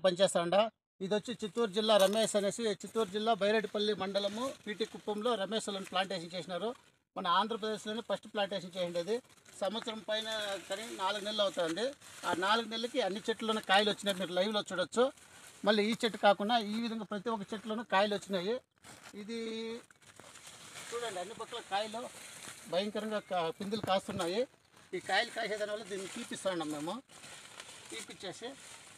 పనిచేస్తాండా. ఇది వచ్చి చిత్తూరు జిల్లా రమేష్ అనేసి, చిత్తూరు జిల్లా బైరెడ్డిపల్లి మండలము పీటీ కుప్పంలో రమేష్ వాళ్ళని ప్లాంటేషన్ చేసినారు. మన ఆంధ్రప్రదేశ్లోనే ఫస్ట్ ప్లాంటేషన్ చేసిండేది. సంవత్సరం పైన కానీ 4 నెలలు అవుతుంది. ఆ 4 నెలలకి అన్ని చెట్లలోనే కాయలు వచ్చినాయి, మీరు లైవ్లో చూడొచ్చు. మళ్ళీ ఈ చెట్టు కాకుండా ఈ విధంగా ప్రతి ఒక్క చెట్లోనూ కాయలు వచ్చినాయి. ఇది చూడండి, అన్ని పక్కల కాయలు భయంకరంగా పిందులు కాస్తున్నాయి. ఈ కాయలు కాసేదాని వల్ల దీన్ని తీపిస్తున్నాం మేము. తీపిచ్చేసి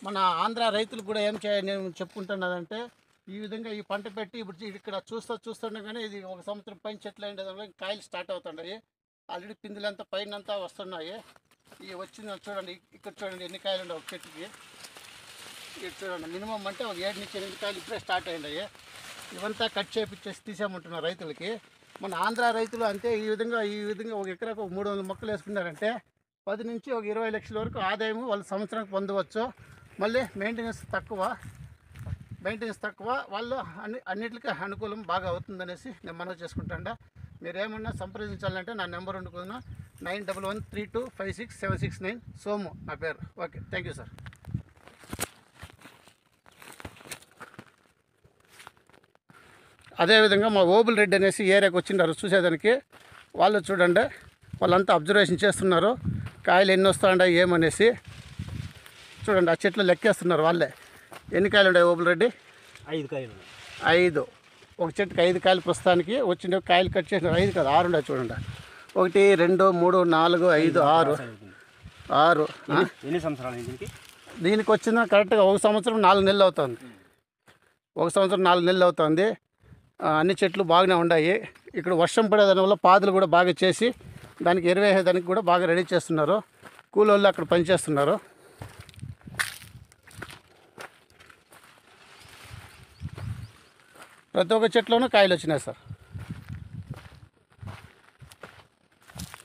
మన ఆంధ్ర రైతులు కూడా ఏం నేను చెప్పుకుంటున్నదంటే, ఈ విధంగా ఈ పంట పెట్టి ఇప్పుడు ఇక్కడ చూస్తుండగానే ఇది ఒక సంవత్సరం పైన చెట్లు అయిన కాయలు స్టార్ట్ అవుతున్నాయి. ఆల్రెడీ పిందులంతా పైనంతా వస్తున్నాయి. ఇవి వచ్చింది చూడండి, ఇక్కడ చూడండి ఎన్ని కాయలు ఉన్నాయి ఒక చెట్టుకి. ఇక్కడ చూడండి, మినిమం అంటే ఒక 7 నుంచి 8 కాయలు ఇప్పుడే స్టార్ట్ అయినాయి. ఇవంతా కట్ చేపించేసి తీసామంటున్నారు రైతులకి. మన ఆంధ్ర రైతులు అంతే. ఈ విధంగా ఒక ఎకరాకు 300 మొక్కలు వేసుకున్నారంటే 10 నుంచి ఒక 20 లక్షల వరకు ఆదాయం వాళ్ళు సంవత్సరానికి పొందవచ్చు. మళ్ళీ మెయింటెనెన్స్ తక్కువ, వాళ్ళు అన్నిటికీ అనుకూలం బాగా అవుతుందనేసి నేను మనవి చేసుకుంటాను. మీరేమన్నా సంప్రదించాలంటే నా నెంబర్ ఉండుకున్నా 9113256769 సోము నా పేరు. Okay, thank you sir. అదేవిధంగా మా ఓబుల్ రెడ్డి అనేసి ఏరియాకి వచ్చిండారు చూసేదానికి. వాళ్ళు చూడండి, వాళ్ళంతా అబ్జర్వేషన్ చేస్తున్నారు కాయలు ఎన్ని వస్తాయి ఏమనేసి. చూడండి, ఆ చెట్లు లెక్కేస్తున్నారు వాళ్ళే. ఎన్ని కాయలు ఉన్నాయి ఓబుల్ రెడ్డి? 5 కాయలు. 5. ఒక చెట్టుకి 5 కాయలు ప్రస్తుతానికి వచ్చిండే. కాయలు కట్ చేసిన 5 కాదు 6 ఉన్నాయి చూడండి. 1 2 3 4 5 6. ఎన్ని సంవత్సరాలు దీనికి వచ్చిన కరెక్ట్గా 1 సంవత్సరం 4 నెలలు అవుతుంది. 1 సంవత్సరం 4 నెలలు అవుతుంది. అన్ని చెట్లు బాగానే ఉన్నాయి. ఇక్కడ వర్షం పడేదాని వల్ల పాదులు కూడా బాగా చేసి దానికి ఎరువేసేదానికి కూడా బాగా రెడీ చేస్తున్నారు. కూలోళ్ళు అక్కడ పనిచేస్తున్నారు. ప్రతి ఒక్క చెట్లోనూ కాయలు వచ్చినాయి సార్.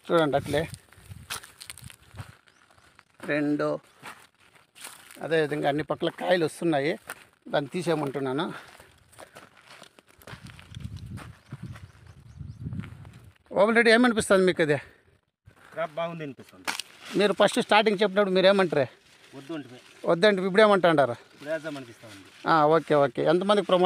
చూడండి, అట్లే 2. అదేవిధంగా అన్ని పక్కల కాయలు వస్తున్నాయి. దాన్ని తీసేయమంటున్నాను. ఆల్రెడీ ఏమనిపిస్తుంది మీకు? అది బాగుంది అనిపిస్తుంది. మీరు ఫస్ట్ స్టార్టింగ్ చెప్పినప్పుడు మీరు ఏమంటారే? వద్దంటే ఇప్పుడు ఏమంటారు? ఓకే. ఎంతమందికి ప్రమోట్